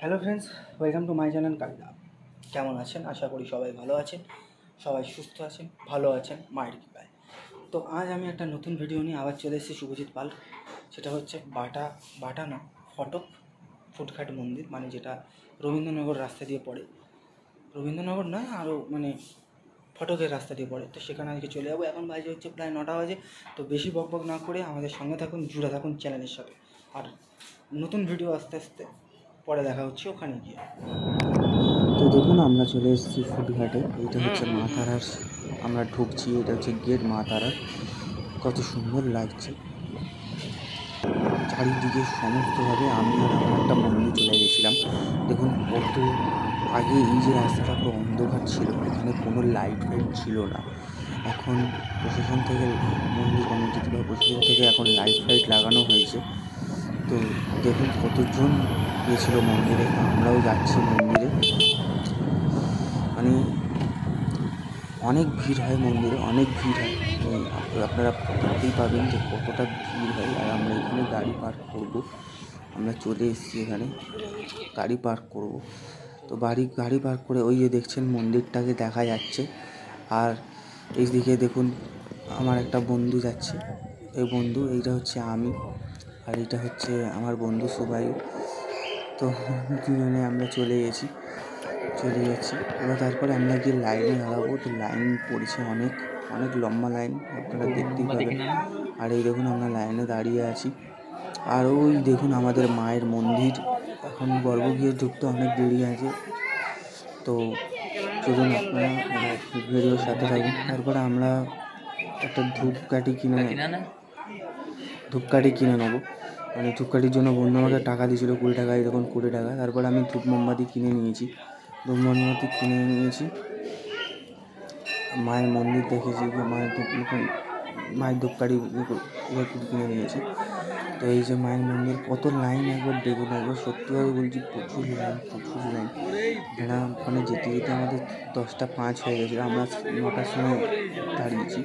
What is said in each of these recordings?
Hello friends, welcome to my channel Kalida. কেমন আছেন? আশা করি সবাই ভালো আছেন, সবাই সুস্থ আছেন, ভালো আছেন মায়ের কৃপায়। তো আজ আমি একটা নতুন ভিডিও নিয়ে আবার চলে এসেছি শুভজিৎ পাল। সেটা হচ্ছে বাটা না ফটক ফুটঘাট মন্দির, মানে যেটা রবীন্দ্রনগর রাস্তা দিয়ে পড়ে। রবীন্দ্রনগর নয়, আরও ফটকের রাস্তা দিয়ে পড়ে। তো সেখানে আজকে চলে যাবো। এখন বাজে হচ্ছে প্রায় 9টা বাজে। তো বেশি বকবক না করে আমাদের সঙ্গে থাকুন, জুড়ে থাকুন চ্যানেলের সাথে। আর নতুন ভিডিও আস্তে আস্তে পরে দেখা হচ্ছে ওখানে গিয়ে। তো দেখুন, আমরা চলে এসেছি ফুটঘাটে। এইটা হচ্ছে মা তারার, আমরা ঢুকছি। এটা হচ্ছে গেট মা তারার। কত সুন্দর লাগছে চারিদিকে সমস্তভাবে। আমি আর আমার একটা বন্ধু চলে গেছিলাম। দেখুন কত আগে এই যে রাস্তাটা পুরো অন্ধকার ছিল, এখানে কোনো লাইট ফাইট ছিল না। এখন প্রশাসন থেকে, মন্দির কমিটি বা প্রশাসন থেকে এখন লাইট ফাইট লাগানো হয়েছে। তো দেখুন কতজন গিয়েছিল মন্দিরে, আমরাও যাচ্ছি মন্দিরে। মানে অনেক ভিড় হয় মন্দিরে, অনেক ভিড় হয়। আপনারা দেখতেই পাবেন যে কতটা ভিড় হয়। আর আমরা এখানে গাড়ি পার্ক করব, আমরা চলে এসেছি এখানে গাড়ি পার্ক করব। তো গাড়ি পার্ক করে ওই যে দেখছেন মন্দিরটাকে দেখা যাচ্ছে। আর এইদিকে দেখুন আমার একটা বন্ধু যাচ্ছে। এই বন্ধু, এইটা হচ্ছে আমি, আর এটা হচ্ছে আমার বন্ধু সুবাইও। তো দুজনে আমরা চলে যাচ্ছি। এবার তারপরে আমরা গিয়ে লাইনে দাঁড়াবো। তো লাইন পড়েছে, অনেক অনেক লম্বা লাইন, আপনারা দেখতেই পাবেন। আর এই দেখুন আমরা লাইনে দাঁড়িয়ে আছি। আর ওই দেখুন আমাদের মায়ের মন্দির। এখন গর্ভগৃহে ঢুকতে অনেক দেরি আছে। তো চলুন আপনারা ভিডিওর সাথে থাকুন। তারপরে আমরা একটা ধূপকাঠি কিনে নেবো। মানে ধূপকাঠির জন্য বন্ধু আমাকে টাকা দিয়েছিল 20 টাকা, এই দেখুন 20 টাকা। তারপরে আমি ধূপ মোমবাতি কিনে নিয়েছি। মায়ের মন্দির দেখেছি, মায়ের ধূপকাঠি কিনে নিয়েছি। তো এই যে মায়ের মন্দির, কত লাইন একবার দেখুন, একবার সত্যিভাবে বলছি প্রচুর লাইন। এরা ওখানে যেতে আমাদের 10টা 5 হয়ে গেছিলো। আমরা 9টার সময় দাঁড়িয়েছি।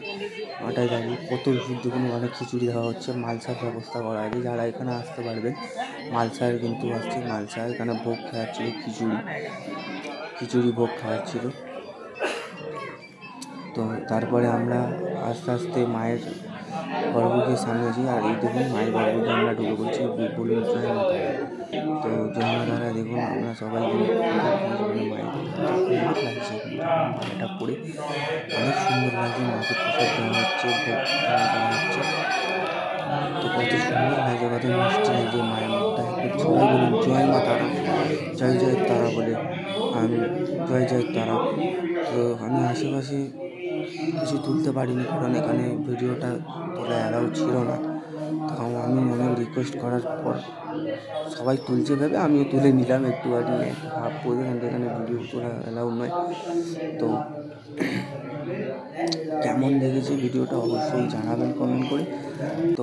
9টায় দাঁড়িয়ে কত ভিড় দেখুন। ওখানে খিচুড়ি দেওয়া হচ্ছে, মালসার ব্যবস্থা করা আছে। যারা এখানে আসতে পারবেন, মালসার কিন্তু আসছে। মালসা এখানে ভোগ খাওয়াচ্ছিল, খিচুড়ি ভোগ খাওয়াচ্ছিল। তো তারপরে আমরা আস্তে আস্তে মায়ের গর্ভগৃহের সামনে আছি। আর এই দেখুন মায়ের গর্ভগৃহে আমরা ঢুকে পড়ছি। বলুন জয় মা তারা। তো জয় মা তারা, দেখুন আমরা সবাই মায়ের সুন্দর লাগছে। মালাটা পরে অনেক সুন্দর লাগছে। মাকে প্রসাদ দেওয়া হচ্ছে, ভোগ দেওয়া হচ্ছে। তো কত সুন্দর লাগছে, কত মিষ্টি লাগছে মায়ের মুখটা। একটু সবাই বলুন জয় মা তারা, জয় জয় তারা বলে। আমি জয় জয় তারা। তো আমি আশেপাশে কিছু তুলতে পারিনি, কারণ এখানে ভিডিওটা তোলা অ্যালাউ ছিল না। তো আমি অনেক রিকোয়েস্ট করার পর সবাই তুলছে ভেবে আমিও তুলে নিলাম একটু। ভাব করে এখানে ভিডিও তোলা অ্যালাউ নয়। তো কেমন লেগেছে ভিডিওটা অবশ্যই জানাবেন কমেন্ট করে। তো